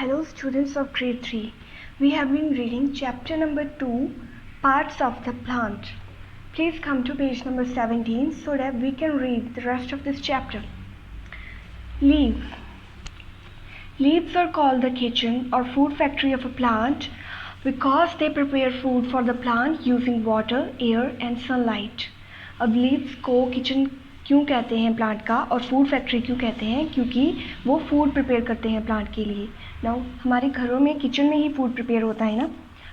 Hello students of grade 3. We have been reading chapter number 2, parts of the plant. Please come to page number 17 so that we can read the rest of this chapter. Leaves. Leaves are called the kitchen or food factory of a plant because they prepare food for the plant using water, air and sunlight. अब leaves को kitchen क्यों कहते हैं plant का और food factory क्यों कहते हैं, क्योंकि वो फूड प्रिपेयर करते हैं प्लांट के लिए. नाउ हमारे घरों में किचन में ही फूड प्रिपेयर होता है ना,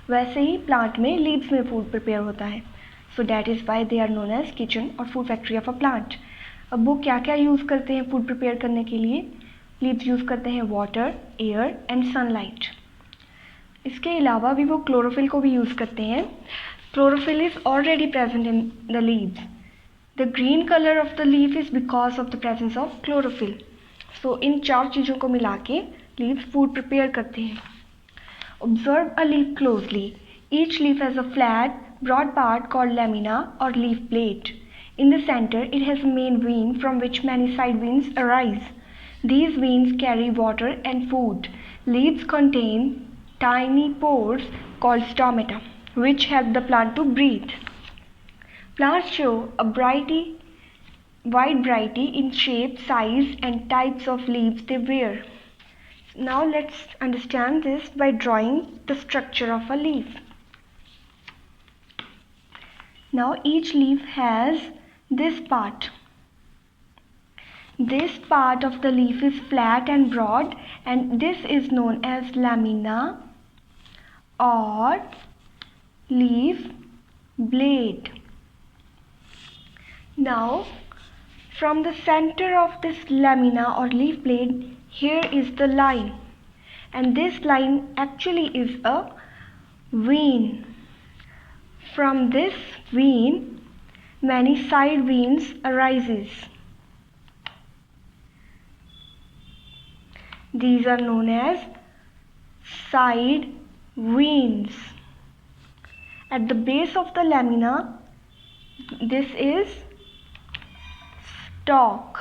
वैसे ही प्लांट में लीव्स में फूड प्रिपेयर होता है. So that is why they are known as kitchen और food factory of a plant. अब वो क्या क्या यूज़ करते हैं फूड प्रिपेयर करने के लिए? लीव्स यूज़ करते हैं वाटर, एयर एंड सनलाइट. इसके अलावा भी वो क्लोरोफिल को भी यूज़ करते हैं. Chlorophyll is already present in the leaves. The green color of the leaf is because of the presence of chlorophyll. So इन चार चीज़ों को मिला के leaves food prepare करते हैं. Observe a leaf closely. Each leaf has a flat, broad part called lamina or leaf blade. In the center, it has a main vein from which many side veins arise. These veins carry water and food. Leaves contain tiny pores called stomata, which help the plant to breathe. Plants show a wide variety in shape, size and types of leaves they bear. Now let's understand this by drawing the structure of a leaf. Now each leaf has this part. This part of the leaf is flat and broad, and this is known as lamina or leaf blade. Now, from the center of this lamina or leaf blade, here is the line, and this line actually is a vein. From this vein, many side veins arises. These are known as side veins. At the base of the lamina, this is stalk.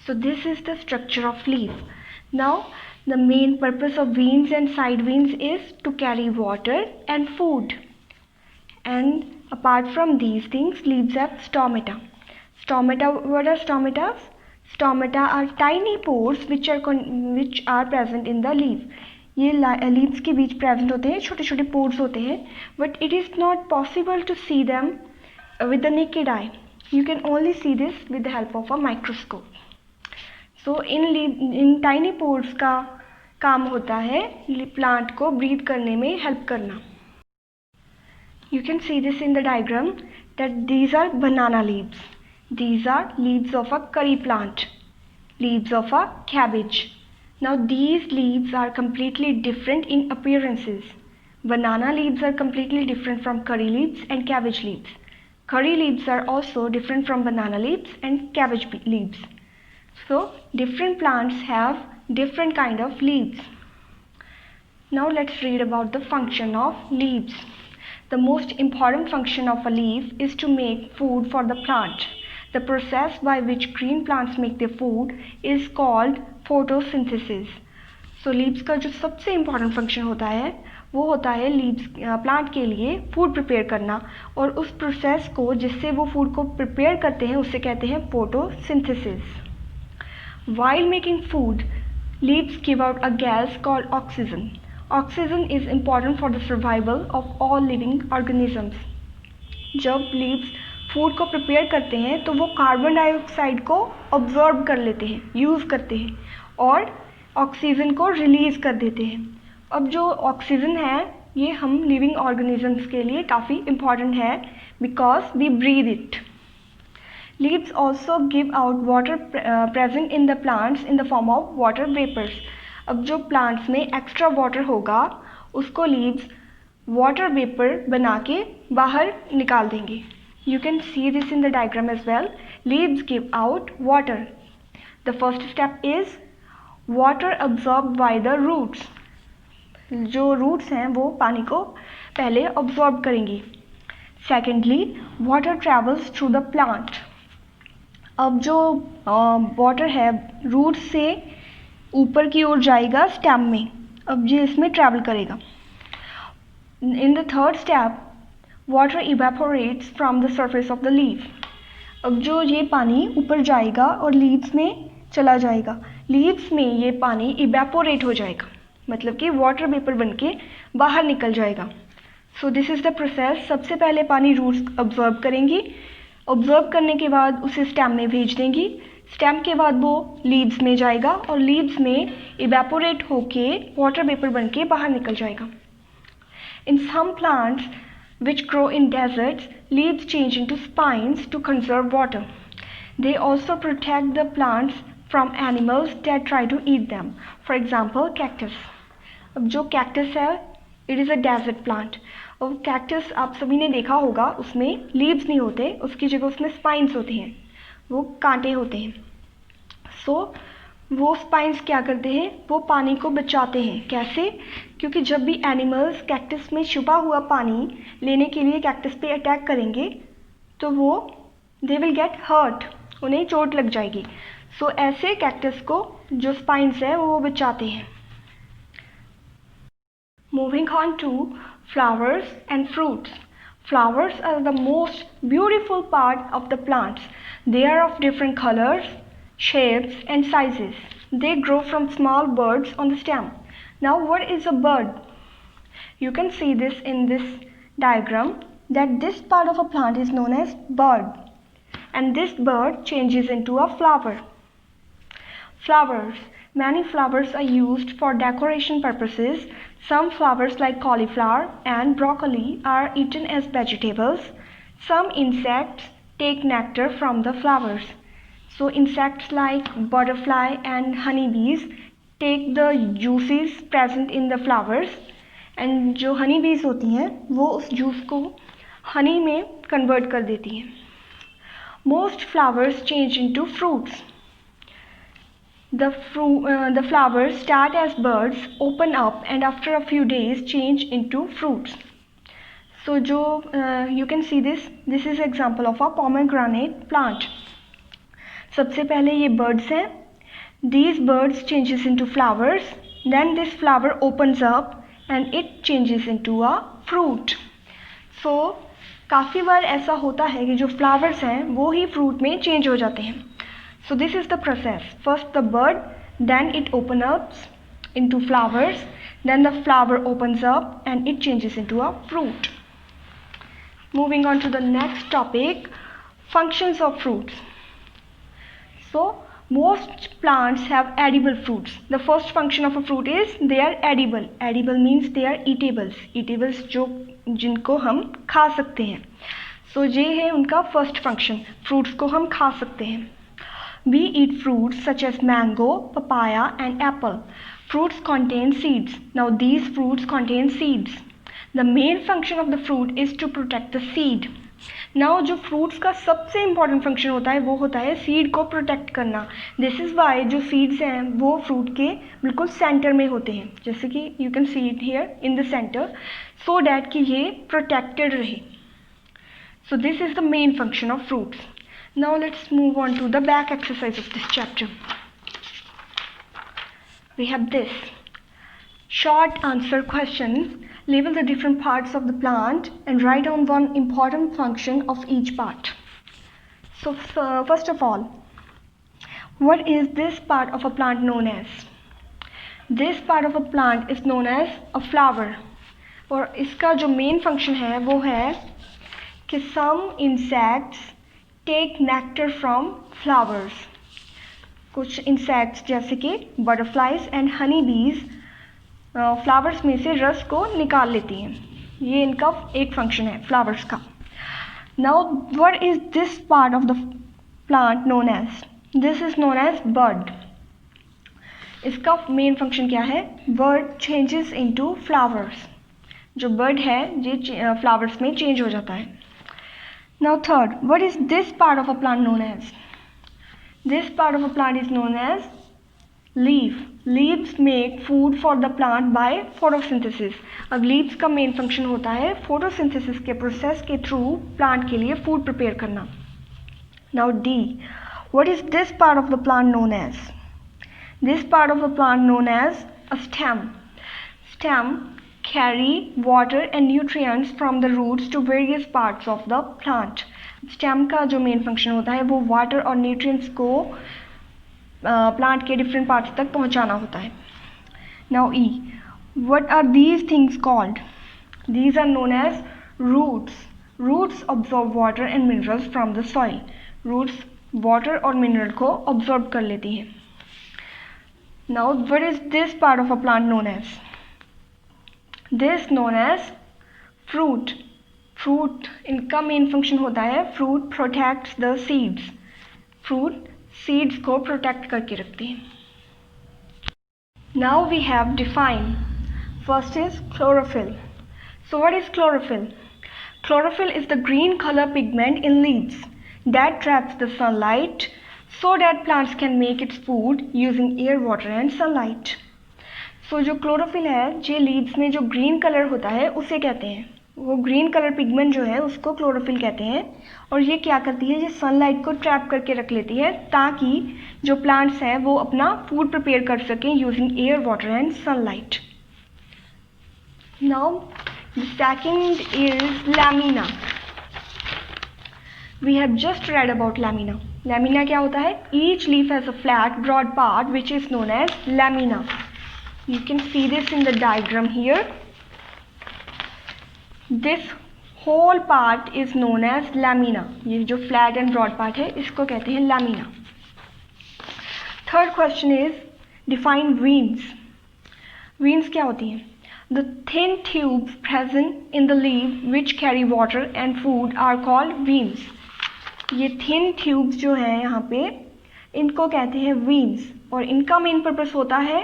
So this is the structure of leaf. Now the main purpose of veins and side veins is to carry water and food. And apart from these things, leaves have stomata. What are stomatas? Stomata are tiny pores which are present in the leaf. ये leaves के बीच present होते हैं, छोटे छोटे pores होते हैं, but it is not possible to see them with the naked eye. You can only see this with the help of a microscope. So in tiny pores का काम होता है plant को breathe करने में help करना. You can see this in the diagram that these are banana leaves. These are leaves of a curry plant, leaves of a cabbage. Now these leaves are completely different in appearances. Banana leaves are completely different from curry leaves and cabbage leaves. Curry leaves are also different from banana leaves and cabbage leaves. So different plants have different kind of leaves. Now let's read about the function of leaves. The most important function of a leaf is to make food for the plant. The process by which green plants make their food is called photosynthesis. So leaves का जो सबसे important function होता है वो होता है leaves plant के लिए फूड प्रिपेयर करना, और उस प्रोसेस को जिससे वो फूड को प्रिपेयर करते हैं उसे कहते हैं photosynthesis. While making food, leaves give out a gas called oxygen. Oxygen is important for the survival of all living organisms. जब लीव्स फूड को प्रिपेयर करते हैं तो वो कार्बन डाइऑक्साइड को ऑब्जॉर्ब कर लेते हैं, यूज़ करते हैं और ऑक्सीजन को रिलीज़ कर देते हैं. अब जो ऑक्सीजन है ये हम लिविंग ऑर्गेनिजम्स के लिए काफ़ी इम्पॉर्टेंट है because we breathe it. Leaves also give out water present in the plants in the form of water vapours. अब जो प्लांट्स में एक्स्ट्रा वाटर होगा उसको लीव्स वाटर वेपर बना के बाहर निकाल देंगे. You can see this in the diagram as well. Leaves give out water. The first step is water absorb by the roots. जो रूट्स हैं वो पानी को पहले अब्जॉर्ब करेंगी. Secondly water travels through the plant. अब जो वाटर है रूट से ऊपर की ओर जाएगा स्टेम में। अब ये इसमें ट्रैवल करेगा। In the third step water evaporates from the surface of the leaf. अब जो ये पानी ऊपर जाएगा और लीव्स में चला जाएगा, लीव्स में ये पानी इवेपोरेट हो जाएगा, मतलब कि वाटर वेपर बन के बाहर निकल जाएगा। So this is the process. सबसे पहले पानी रूट्स ऑब्जर्व करेंगी, ऑब्जर्व करने के बाद उसे स्टेम में भेज देंगी, स्टेम के बाद वो लीव्स में जाएगा और लीव्स में इवेपोरेट होके वाटर वेपर बन के बाहर निकल जाएगा। In some plants which grow in deserts, leaves change into spines to conserve water. They also protect the plants from animals that try to eat them. For example, cactus. अब जो cactus है, it is a desert plant. और cactus आप सभी ने देखा होगा, उसमें leaves नहीं होते, उसकी जगह उसमें spines होते हैं, वो कांटे होते हैं। So वो स्पाइंस क्या करते हैं, वो पानी को बचाते हैं। कैसे? क्योंकि जब भी एनिमल्स कैक्टस में छुपा हुआ पानी लेने के लिए कैक्टस पे अटैक करेंगे तो वो दे विल गेट हर्ट, उन्हें चोट लग जाएगी। सो ऐसे कैक्टस को जो स्पाइंस है वो बचाते हैं। Moving on to flowers and fruits. Flowers are the most beautiful part of the plants. They are of different colors, shapes and sizes. They grow from small buds on the stem. Now what is a bud? You can see this in this diagram that this part of a plant is known as bud, and this bud changes into a flower. Flowers. Many flowers are used for decoration purposes. Some flowers like cauliflower and broccoli are eaten as vegetables. Some insects take nectar from the flowers. So insects like butterfly and honeybees take the juices present in the flowers, and जो honeybees होती हैं वो उस juice को honey में convert कर देती हैं. Most flowers change into fruits. The flowers start as buds, open up, and after a few days change into fruits. So जो you can see this is example of a pomegranate plant. सबसे पहले ये birds हैं. These birds changes into flowers. Then this flower opens up and it changes into a fruit. So काफ़ी बार ऐसा होता है कि जो flowers हैं वो ही fruit में change हो जाते हैं. So this is the process. First the bud, then it opens up into flowers, then the flower opens up and it changes into a fruit. Moving on to the next topic, functions of fruits. So most plants have edible fruits. The first function of a fruit is they are edible. Edible means they are eatables. Eatables जो जिनको हम खा सकते हैं. So ये है उनका first function. Fruits को हम खा सकते हैं. We eat fruits such as mango, papaya and apple. Fruits contain seeds. Now these fruits contain seeds. The main function of the fruit is to protect the seed. Now जो fruits का सबसे important function होता है वो होता है seed को protect करना. This is why जो seeds हैं वो fruit के बिल्कुल center में होते हैं, जैसे कि you can see it here in the center, so that कि ये protected रहे. So this is the main function of fruits. Now let's move on to the back exercise of this chapter. We have this. Short answer questions. Label the different parts of the plant and write down one important function of each part. So first of all, what is this part of a plant known as? This part of a plant is known as a flower. और इसका जो main function है वो है कि some insects take nectar from flowers. कुछ insects जैसे कि butterflies and honeybees फ्लावर्स में से रस को निकाल लेती हैं. ये इनका एक फंक्शन है फ्लावर्स का. Now what is this part of the plant known as? This is known as bud. इसका मेन फंक्शन क्या है? Bud changes into flowers. जो बड है ये फ्लावर्स में चेंज हो जाता है. Now third, what is this part of a plant known as? This part of a plant is known as leaf. Leaves make food for the plant by photosynthesis. अब leaves का main function होता है photosynthesis के process के through plant के लिए food prepare करना. Now D. What is this part of the plant known as? This part of a plant known as a stem. Stem carry water and nutrients from the roots to various parts of the plant. Stem का जो main function होता है वो water और nutrients को plant के different parts तक पहुंचाना होता है. Now E. What are these things called? These are known as roots. Roots absorb water and minerals from the soil. Roots water और mineral को absorb कर लेती हैं. Now what is this part of a plant known as? This known as fruit. Fruit इनका main function होता है fruit protects the seeds. Fruit seeds को protect करके रखती है. Now we have define. First is chlorophyll. So what is chlorophyll? Chlorophyll is the green color pigment in leaves that traps the sunlight so that plants can make its food using air, water and sunlight. So जो chlorophyll है जो leaves में जो green color होता है उसे कहते हैं, वो green color pigment जो है उसको chlorophyll कहते हैं. और ये क्या करती है, ये sunlight को trap करके रख लेती है ताकि जो plants हैं वो अपना food prepare कर सकें using air, water and sunlight. Now the second is lamina. We have just read about lamina. Lamina क्या होता है? Each leaf has a flat, broad part which is known as lamina. You can see this in the diagram here. This whole part is known as lamina. ये जो flat and broad part है इसको कहते हैं lamina. Third question is define veins. Veins क्या होती हैं? The thin tubes present in the leaf which carry water and food are called veins. ये thin tubes जो हैं यहाँ पे इनको कहते हैं veins और इनका main purpose होता है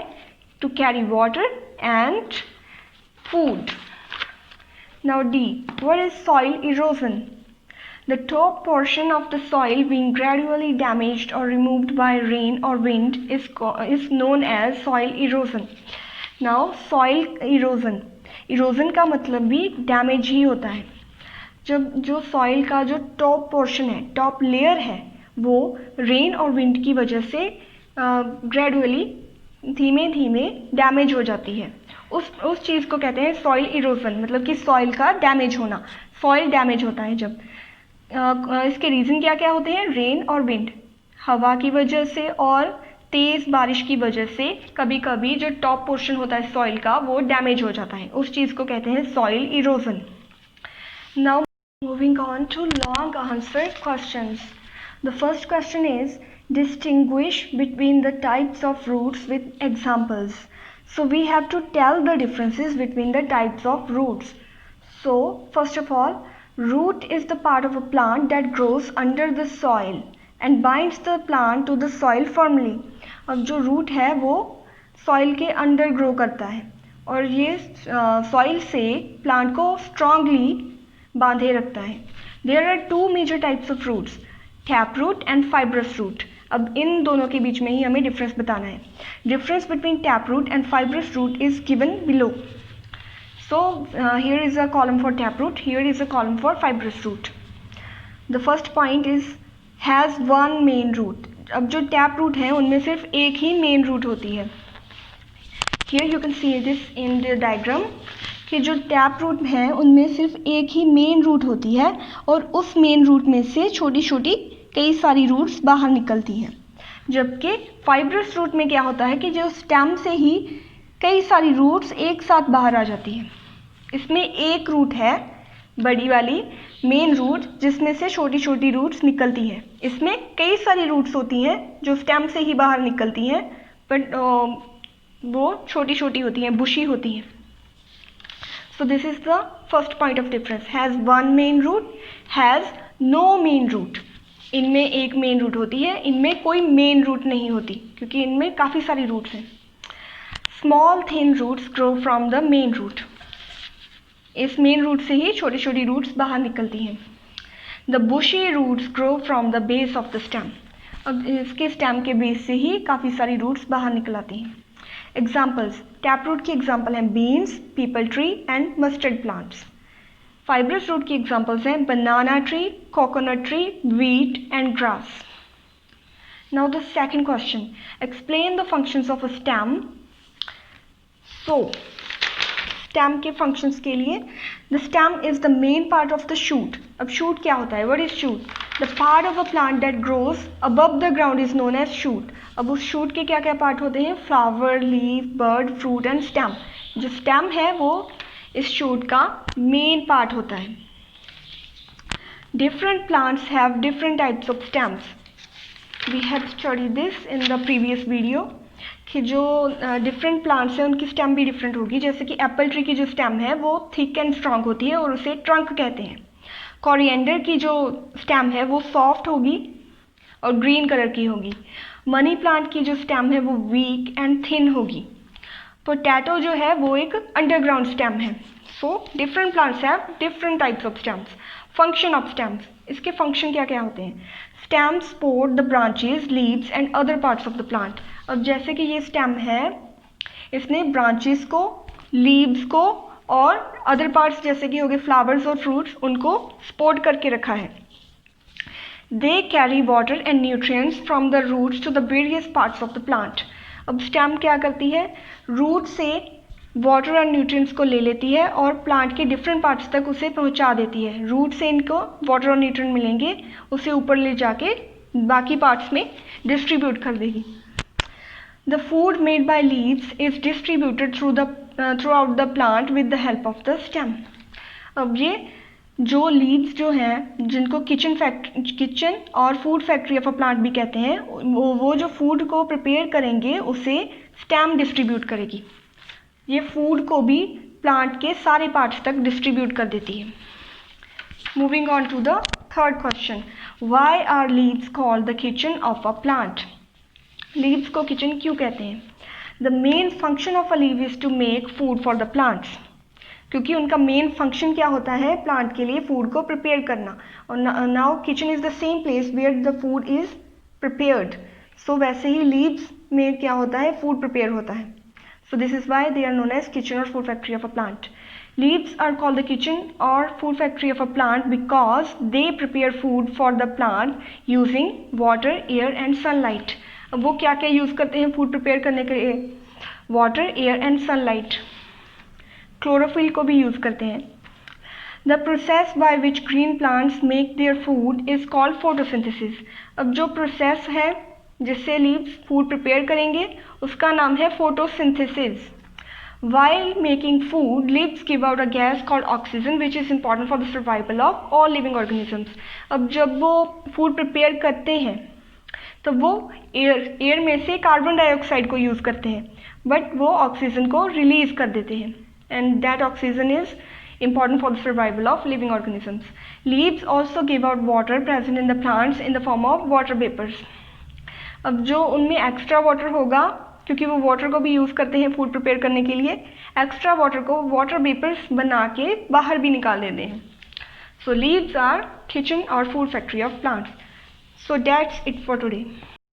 to carry water and food. Now D. What is soil erosion? The top portion of the soil being gradually damaged or removed by rain or wind is known as soil erosion. Now soil erosion. Erosion का मतलब भी damage ही होता है. जब जो soil का जो top portion है, टॉप लेयर है, वो रेन और विंड की वजह से ग्रेजुअली धीमे धीमे डैमेज हो जाती है, उस चीज़ को कहते हैं सॉइल इरोजन. मतलब कि सॉइल का डैमेज होना, सॉइल डैमेज होता है जब. इसके रीज़न क्या क्या होते हैं? रेन और विंड, हवा की वजह से और तेज़ बारिश की वजह से कभी कभी जो टॉप पोर्शन होता है सॉइल का वो डैमेज हो जाता है, उस चीज़ को कहते हैं soil erosion. Now moving on to long answer questions. The first question is distinguish between the types of roots with examples. So we have to tell the differences between the types of roots. So first of all, root is the part of a plant that grows under the soil and binds the plant to the soil firmly. अब जो root है वो soil के under grow करता है और ये soil से प्लांट को स्ट्रांगली बांधे रखता है. There are two major types of roots, tap root and fibrous root. अब इन दोनों के बीच में ही हमें डिफरेंस बताना है. Difference between tap root and fibrous root is given below. So here is a column for taproot, here is a column for fibrous root. The first point is has one main root. अब जो taproot है उनमें सिर्फ एक ही main root होती है. Here you can see this in the diagram कि जो taproot है उनमें सिर्फ एक ही main root होती है और उस main root में से छोटी छोटी कई सारी roots बाहर निकलती हैं. जबकि fibrous root में क्या होता है कि जो stem से ही कई सारी रूट्स एक साथ बाहर आ जाती हैं. इसमें एक रूट है बड़ी वाली मेन रूट जिसमें से छोटी छोटी रूट्स निकलती हैं. इसमें कई सारी रूट्स होती हैं जो स्टेम से ही बाहर निकलती हैं बट वो छोटी छोटी होती हैं, बुशी होती हैं. So this is the first point of difference. Has one main root, has no main root. इनमें एक मेन रूट होती है, इनमें कोई मेन रूट नहीं होती क्योंकि इनमें काफ़ी सारी रूट्स हैं. Small thin roots grow from the main root. इस मेन रूट से ही छोटी छोटी रूट्स बाहर निकलती हैं. The bushy roots grow from the base of the stem. अब इसके स्टेम के बेस से ही काफ़ी सारी रूट्स बाहर निकल आती हैं. एग्जाम्पल्स, टैप रूट की एग्जाम्पल हैं beans, peepal tree and mustard plants. Fibrous root की एग्जाम्पल्स हैं banana tree, coconut tree, wheat and grass. Now the second question, explain the functions of a stem. So stem के functions के लिए, the stem is the main part of the shoot. अब shoot क्या होता है? What is shoot? The part of a plant that grows above the ground is known as shoot. अब उस shoot के क्या क्या पार्ट होते हैं? Flower, leaf, bud, fruit and stem. जो स्टेम है वो इस शूट का मेन पार्ट होता है. Different plants have different types of stems. We have studied this in the previous video कि जो डिफरेंट प्लांट्स हैं उनकी स्टेम भी डिफरेंट होगी. जैसे कि एप्पल ट्री की जो स्टेम है वो थिक एंड स्ट्रांग होती है और उसे ट्रंक कहते हैं. कोरिएंडर की जो स्टेम है वो सॉफ्ट होगी और ग्रीन कलर की होगी. मनी प्लांट की जो स्टेम है वो वीक एंड थिन होगी. पोटैटो जो है वो एक अंडरग्राउंड स्टेम है. So different plants have different types of stems. Function of stems, इसके फंक्शन क्या क्या होते हैं? Stem support the branches, leaves and other parts of the plant. अब जैसे कि ये स्टेम है, इसने ब्रांचेस को, लीव्स को और अदर पार्ट्स जैसे कि हो गए फ्लावर्स और फ्रूट्स, उनको सपोर्ट करके रखा है. They carry water and nutrients from the roots to the various parts of the plant. अब स्टेम क्या करती है? रूट से वाटर और न्यूट्रिएंट्स को ले लेती है और प्लांट के डिफरेंट पार्ट्स तक उसे पहुंचा देती है. रूट से इनको वाटर और न्यूट्रिएंट मिलेंगे, उसे ऊपर ले जाके बाकी पार्ट्स में डिस्ट्रीब्यूट कर देगी. The food made by leaves is distributed throughout the plant with the help of the stem. अब ये जो लीव्स जो हैं, जिनको किचन और food factory of a plant भी कहते हैं, वो जो फूड को प्रिपेयर करेंगे उसे स्टेम डिस्ट्रीब्यूट करेगी. ये फूड को भी प्लांट के सारे पार्ट्स तक डिस्ट्रीब्यूट कर देती है. Moving on to the third question, why are leaves called the kitchen of a plant? Leaves को किचन क्यों कहते हैं? The main function of a leaf is to make food for the plants. क्योंकि उनका main function क्या होता है? Plant के लिए फूड को प्रिपेयर करना. और now kitchen is the same place where the food is prepared. So वैसे ही लीव्स में क्या होता है? फूड प्रिपेयर होता है. So this is why they are known as kitchen और food factory of a plant. Leaves are called the kitchen or food factory of a plant because they prepare food for the plant using water, air and sunlight. अब वो क्या क्या use करते हैं food prepare करने के लिए? Water, air and sunlight. Chlorophyll को भी यूज़ करते हैं. The process by which green plants make their food is called photosynthesis. अब जो प्रोसेस है जिससे लीव्स फूड प्रिपेयर करेंगे उसका नाम है photosynthesis. While making food, leaves give out a gas called oxygen, which is important for the survival of all living organisms. अब जब वो फूड प्रिपेयर करते हैं तो वो एयर में से कार्बन डाइऑक्साइड को यूज़ करते हैं, बट वो ऑक्सीजन को रिलीज कर देते हैं. And that oxygen is important for the survival of living organisms. Leaves also give out water present in the plants in the form of water vapors. अब जो उनमें एक्स्ट्रा वाटर होगा, क्योंकि वो वाटर को भी यूज़ करते हैं फूड प्रिपेयर करने के लिए, एक्स्ट्रा वाटर को वाटर वेपर्स बना के बाहर भी निकाल देते हैं. सो लीव्स आर किचन और food factory of plants. So that's it for today.